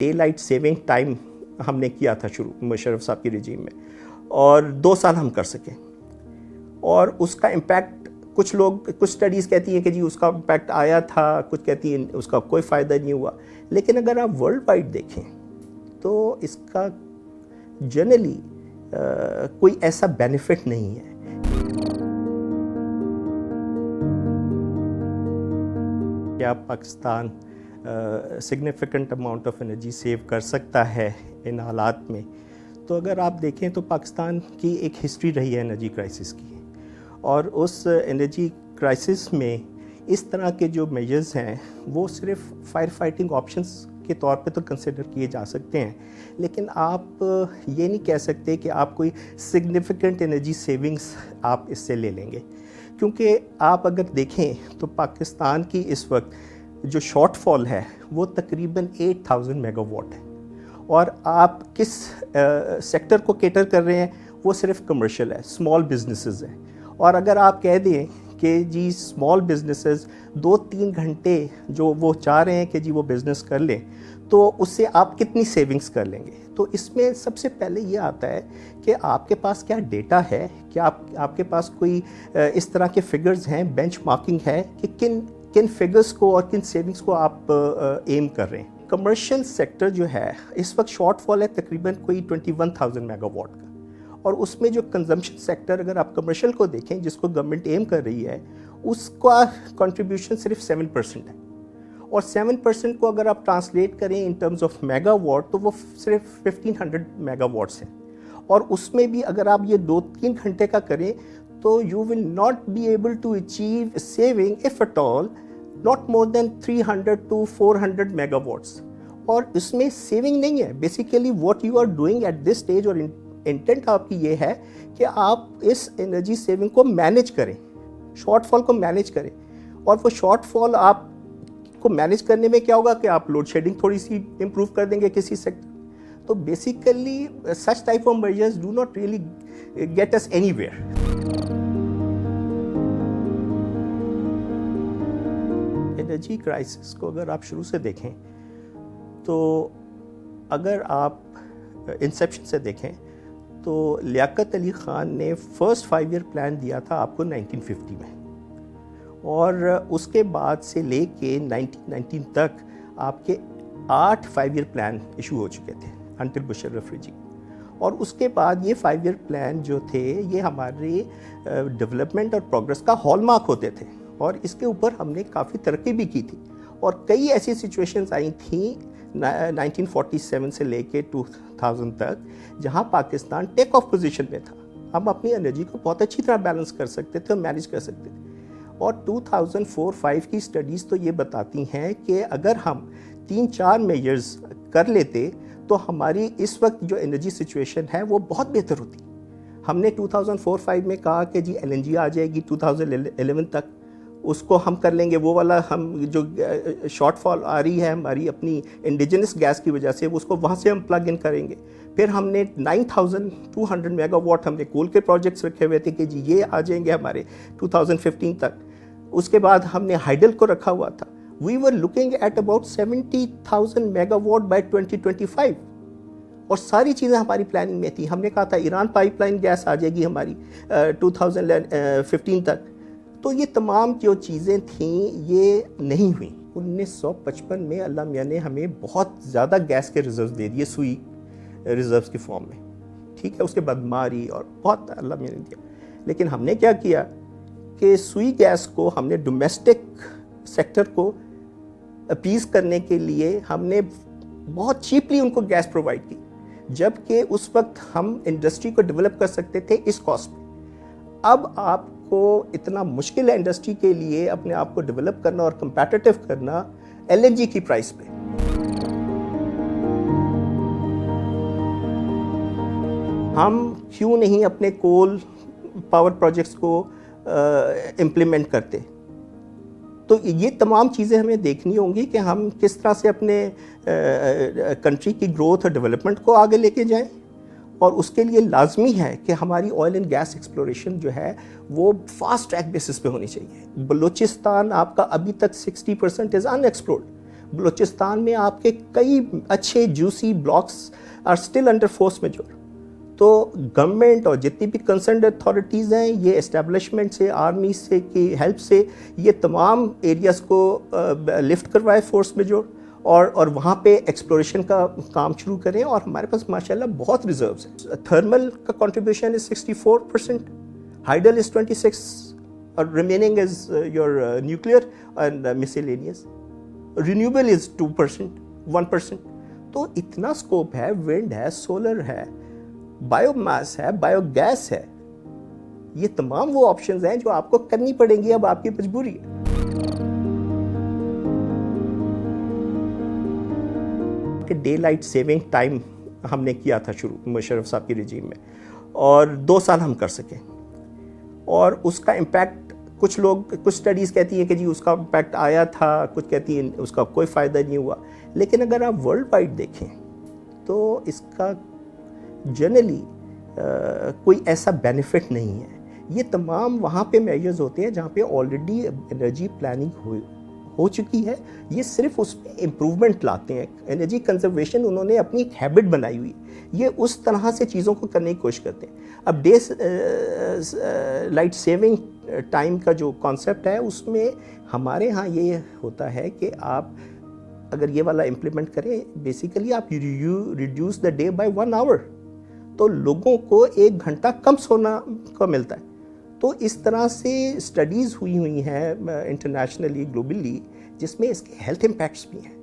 Day light saving time ہم نے کیا تھا شروع مشرف صاحب کی رجیم میں، اور 2 سال ہم کر سکے، اور اس کا امپیکٹ کچھ اسٹڈیز کہتی ہیں کہ جی اس کا امپیکٹ آیا تھا، کچھ کہتی ہیں اس کا کوئی فائدہ نہیں ہوا. لیکن اگر آپ ورلڈ وائڈ دیکھیں تو اس کا جنرلی کوئی ایسا بینیفٹ نہیں ہے. کیا Pakistan significant amount of energy save کر سکتا ہے ان حالات میں؟ تو اگر آپ دیکھیں تو پاکستان کی ایک ہسٹری رہی ہے انرجی کرائسس کی، اور اس انرجی کرائسس میں اس طرح کے جو میجرز ہیں وہ صرف فائر فائٹنگ آپشنز کے طور پہ تو کنسیڈر کیے جا سکتے ہیں، لیکن آپ یہ نہیں کہہ سکتے کہ آپ کوئی سگنیفیکنٹ انرجی سیونگز آپ اس سے لے لیں گے. کیونکہ آپ اگر دیکھیں تو پاکستان کی اس وقت جو شارٹ فال ہے وہ تقریباً 8000 میگا واٹ ہے، اور آپ کس سیکٹر کو کیٹر کر رہے ہیں؟ وہ صرف کمرشل ہے، اسمال بزنسز ہیں. اور اگر آپ کہہ دیں کہ جی اسمال بزنسز 2-3 گھنٹے جو وہ چاہ رہے ہیں کہ جی وہ بزنس کر لیں، تو اس سے آپ کتنی سیونگز کر لیں گے؟ تو اس میں سب سے پہلے یہ آتا ہے کہ آپ کے پاس کیا ڈیٹا ہے، کیا آپ کے پاس کوئی اس طرح کے فگرز ہیں، بینچ مارکنگ ہے کہ کن فگرز کو اور کن سیونگز کو آپ ایم کر رہے ہیں. کمرشل سیکٹر جو ہے اس وقت شارٹ فال ہے تقریباً کوئی 21000 میگا واٹ کا، اور اس میں جو کنزمپشن سیکٹر اگر آپ کمرشل کو دیکھیں جس کو گورنمنٹ ایم کر رہی ہے، اس کا کنٹریبیوشن صرف 7% ہے. اور 7% کو اگر آپ ٹرانسلیٹ کریں in terms of mega what تو وہ صرف 1500 میگا واٹس ہیں. اور اس میں بھی اگر آپ یہ 2-3 گھنٹے کا کریں تو you will not be able to achieve saving if at all not more than 300 to 400 mega watts. اور اس میں سیونگ نہیں ہے. Basically what you are doing at this stage, اور انٹینٹ آپ کی یہ ہے کہ آپ اس انرجی سیونگ کو مینیج کریں، شارٹ فال کو مینیج کریں. اور وہ شارٹ فال آپ کو مینیج کرنے میں کیا ہوگا کہ آپ لوڈ شیڈنگ تھوڑی سی امپروو کر دیں گے کسی سیکٹر. تو basically such type of measures do not really get us anywhere. Energy crisis کو اگر آپ شروع سے دیکھیں تو اگر آپ انسیپشن سے دیکھیں تو لیاقت علی خان نے فرسٹ 5 ایئر پلان دیا تھا آپ کو 1950 میں، اور اس کے بعد سے لے کے 1919 تک آپ کے 8 5 ایئر پلان ایشو ہو چکے تھے انٹل مشرف رجیم. اور اس کے بعد یہ 5 ایئر پلان جو تھے یہ ہمارے ڈیولپمنٹ اور پروگرس کا ہال مارک ہوتے تھے، اور اس کے اوپر ہم نے کافی ترقی بھی کی تھی. اور کئی ایسی سچویشنز آئی تھیں 1947 سے لے کے 2000 تک جہاں پاکستان ٹیک آف پوزیشن میں تھا. ہم اپنی انرجی کو بہت اچھی طرح بیلنس کر سکتے تھے اور مینیج کر سکتے تھے. اور 2004-5 کی اسٹڈیز تو یہ بتاتی ہیں کہ اگر ہم 3-4 میجرز کر لیتے تو ہماری اس وقت جو انرجی سچویشن ہے وہ بہت بہتر ہوتی. ہم نے 2004-5 میں کہا کہ جی LNG آ جائے گی 2011 تک، اس کو ہم کر لیں گے. وہ والا ہم جو شارٹ فال آ رہی ہے ہماری اپنی انڈیجنس گیس کی وجہ سے، اس کو وہاں سے ہم پلگ ان کریں گے. پھر ہم نے 9200 میگا واٹ ہم نے کول کے پروجیکٹس رکھے ہوئے تھے کہ جی یہ آ جائیں گے ہمارے 2015 تک. اس کے بعد ہم نے ہائیڈل کو رکھا ہوا تھا. We are looking at about 70,000 megawatt by 2025. اور ساری چیزیں ہماری پلاننگ میں تھیں. ہم نے کہا تھا ایران پائپ لائن گیس آ جائے گی ہماری 2015 تک. تو یہ تمام جو چیزیں تھیں یہ نہیں ہوئیں. 1955 میں اللہ میاں نے ہمیں بہت زیادہ گیس کے ریزروز دے دیے سوئی ریزروز کی فارم میں، ٹھیک ہے. اس کے بعد ماری اور بہت اللہ میاں نے دیا. لیکن ہم نے کیا کیا کہ سوئی گیس کو ہم نے ڈومیسٹک سیکٹر کو اپیز کرنے کے لیے ہم نے بہت چیپلی ان کو گیس پرووائڈ کی، جبکہ اس وقت ہم انڈسٹری کو ڈیولپ کر سکتے تھے اس کاسٹ پہ. اب آپ کو اتنا مشکل ہے انڈسٹری کے لیے اپنے آپ کو ڈیولپ کرنا اور کمپیٹیٹو کرنا LNG کی پرائس پہ. ہم کیوں نہیں اپنے کول پاور پروجیکٹس کو امپلیمنٹ کرتے؟ تو یہ تمام چیزیں ہمیں دیکھنی ہوں گی کہ ہم کس طرح سے اپنے کنٹری کی گروتھ اور ڈیولپمنٹ کو آگے لے کے جائیں. اور اس کے لیے لازمی ہے کہ ہماری آئل اینڈ گیس ایکسپلوریشن جو ہے وہ فاسٹ ٹریک بیسس پہ ہونی چاہیے. بلوچستان آپ کا ابھی تک 60% از ان ایکسپلورڈ. بلوچستان میں آپ کے کئی اچھے juicy blocks are still under force majeure. تو گورنمنٹ اور جتنی بھی کنسرنڈ اتھارٹیز ہیں یہ اسٹیبلشمنٹ سے آرمی سے کی ہیلپ سے یہ تمام ایریاز کو لفٹ کروائے فورس میجور اور وہاں پہ ایکسپلوریشن کا کام شروع کریں. اور ہمارے پاس ماشاءاللہ بہت ریزروز ہیں. تھرمل کا کنٹریبیوشن از 64%, ہائیڈل از 26%, اور remaining is your nuclear and miscellaneous. Renewable is 2%, 1%. تو اتنا اسکوپ ہے. ونڈ ہے, سولر ہے, بایو ماس ہے, بایو گیس ہے. یہ تمام وہ آپشنز ہیں جو آپ کو کرنی پڑیں گی, اب آپ کی مجبوری ہے. کہ ڈے لائٹ سیونگ ٹائم ہم نے کیا تھا شروع مشرف صاحب کی رجیم میں, اور 2 سال ہم کر سکیں, اور اس کا امپیکٹ کچھ اسٹڈیز کہتی ہیں کہ جی اس کا امپیکٹ آیا تھا, کچھ کہتی ہیں اس کا کوئی فائدہ نہیں ہوا. لیکن اگر آپ ورلڈ وائڈ دیکھیں تو اس کا جنرلی کوئی ایسا بینیفٹ نہیں ہے. یہ تمام وہاں پہ میجرز ہوتے ہیں جہاں پہ آلریڈی انرجی پلاننگ ہو چکی ہے. یہ صرف اس میں امپروومنٹ لاتے ہیں. انرجی کنزرویشن انہوں نے اپنی ایک ہیبٹ بنائی ہوئی, یہ اس طرح سے چیزوں کو کرنے کی کوشش کرتے ہیں. اب ڈے لائٹ سیونگ ٹائم کا جو کانسیپٹ ہے اس میں ہمارے ہاں یہ ہوتا ہے کہ آپ اگر یہ والا امپلیمنٹ کریں, بیسیکلی آپ ریڈیوس دا ڈے بائی 1 آور, تو لوگوں کو 1 گھنٹہ کم سونا کو ملتا ہے. تو اس طرح سے اسٹڈیز ہوئی ہیں انٹرنیشنلی, گلوبلی, جس میں اس کے ہیلتھ امپیکٹس بھی ہیں.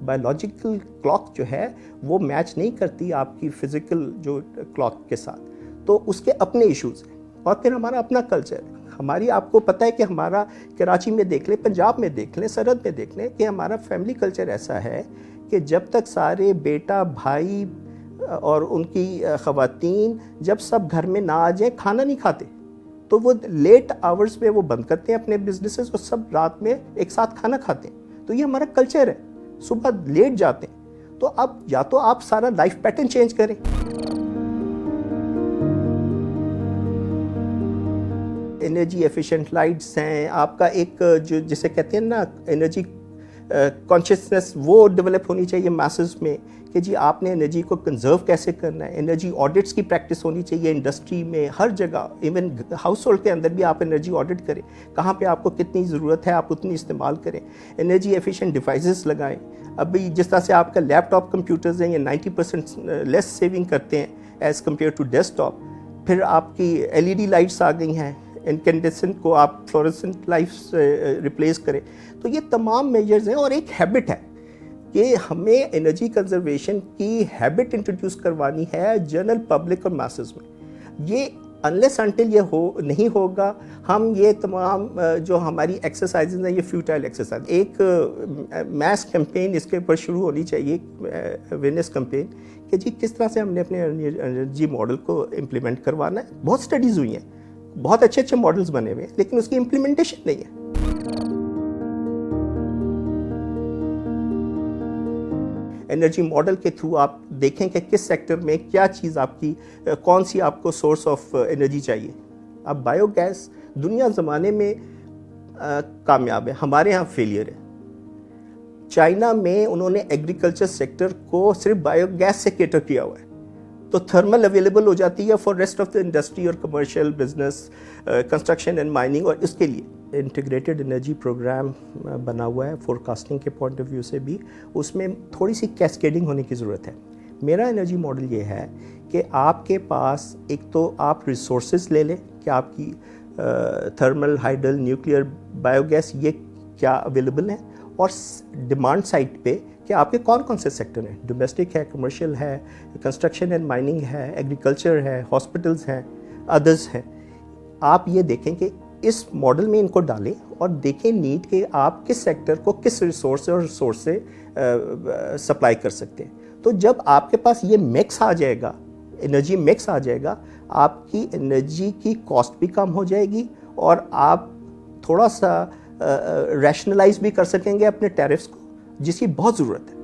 بایولوجیکل کلاک جو ہے وہ میچ نہیں کرتی آپ کی فزیکل جو کلاک کے ساتھ, تو اس کے اپنے ایشوز ہیں. اور پھر ہمارا اپنا کلچر ہے. ہماری آپ کو پتہ ہے کہ ہمارا کراچی میں دیکھ لیں, پنجاب میں دیکھ لیں, سرحد میں دیکھ لیں, کہ ہمارا فیملی کلچر ایسا ہے کہ جب تک سارے بیٹا بھائی اور ان کی خواتین جب سب گھر میں نہ آ جائیں کھانا نہیں کھاتے, تو وہ لیٹ آورز میں وہ بند کرتے ہیں اپنے بزنسز اور سب رات میں ایک ساتھ کھانا کھاتے ہیں. تو یہ ہمارا کلچر ہے. صبح لیٹ جاتے ہیں. تو اب یا تو آپ سارا لائف پیٹرن چینج کریں. انرجی ایفیشینٹ لائٹس ہیں, آپ کا ایک جو جسے کہتے ہیں نا انرجی کانشیسنس, وہ ڈیولپ ہونی چاہیے میسز میں کہ جی آپ نے انرجی کو کنزرو کیسے کرنا ہے. انرجی آڈٹس کی پریکٹس ہونی چاہیے انڈسٹری میں, ہر جگہ, ایون ہاؤس ہولڈ کے اندر بھی آپ انرجی آڈٹ کریں, کہاں پہ آپ کو کتنی ضرورت ہے آپ اتنی استعمال کریں. انرجی ایفیشینٹ ڈیوائسز لگائیں. ابھی جس طرح سے آپ کا لیپ ٹاپ کمپیوٹرز ہیں یہ 90% لیس سیونگ کرتے ہیں as compare to desktop. پھر آپ کی LED لائٹس آ گئی ہیں, انکینڈیسنٹ کو آپ فلورسنٹ لائٹس ریپلیس کریں. تو یہ تمام میجرز ہیں, اور ایک ہیبٹ ہے کہ ہمیں انرجی کنزرویشن کی ہیبٹ انٹروڈیوس کروانی ہے جنرل پبلک اور میسز میں. یہ انلیس انٹل یہ نہیں ہوگا, ہم یہ تمام جو ہماری ایکسرسائزز ہیں یہ فیوٹائل ایکسرسائز. ایک میس کیمپین اس کے اوپر شروع ہونی چاہیے, اویئرنیس کیمپین, کہ جی کس طرح سے ہم نے اپنے انرجی ماڈل کو امپلیمنٹ کروانا ہے. بہت اسٹڈیز ہوئی ہیں, بہت اچھے ماڈلز بنے ہوئے ہیں, لیکن اس کی امپلیمنٹیشن نہیں ہے. انرجی ماڈل کے تھرو آپ دیکھیں کہ کس سیکٹر میں کیا چیز آپ کی, کون سی آپ کو سورس آف انرجی چاہیے. اب بایو گیس دنیا زمانے میں کامیاب ہے, ہمارے ہاں فیلئر ہے. چائنا میں انہوں نے ایگریکلچر سیکٹر کو صرف بایو گیس سے کیٹر کیا ہوا ہے, تو تھرمل اویلیبل ہو جاتی ہے for rest of the industry اور commercial business, construction and mining. اور اس کے لیے انٹیگریٹڈ انرجی پروگرام بنا ہوا ہے فور کاسٹنگ کے پوائنٹ آف ویو سے بھی. اس میں تھوڑی سی کیسکیڈنگ ہونے کی ضرورت ہے. میرا انرجی ماڈل یہ ہے کہ آپ کے پاس ایک تو آپ ریسورسز لے لیں کہ آپ کی thermal, hydel, nuclear, biogas یہ کیا اویلیبل ہیں, اور ڈیمانڈ سائٹ پہ کہ آپ کے کون سے سیکٹر ہیں. ڈومیسٹک ہے, کمرشل ہے, کنسٹرکشن اینڈ مائننگ ہے, ایگریکلچر ہے, ہاسپٹلز ہیں, ادرز ہیں. آپ یہ دیکھیں کہ اس ماڈل میں ان کو ڈالیں اور دیکھیں نیڈ کہ آپ کس سیکٹر کو کس ریسورس سے سپلائی کر سکتے ہیں. تو جب آپ کے پاس یہ مکس آ جائے گا, انرجی مکس آ جائے گا, آپ کی انرجی کی کاسٹ بھی کم ہو جائے گی, اور آپ تھوڑا سا ریشنلائز بھی کر سکیں گے اپنے ٹیرفس کو, جس کی بہت ضرورت ہے.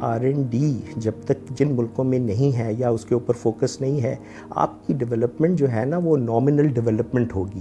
R&D جب تک جن ملکوں میں نہیں ہے یا اس کے اوپر فوکس نہیں ہے, آپ کی ڈیولپمنٹ جو ہے نا وہ نامنل ڈیولپمنٹ ہوگی,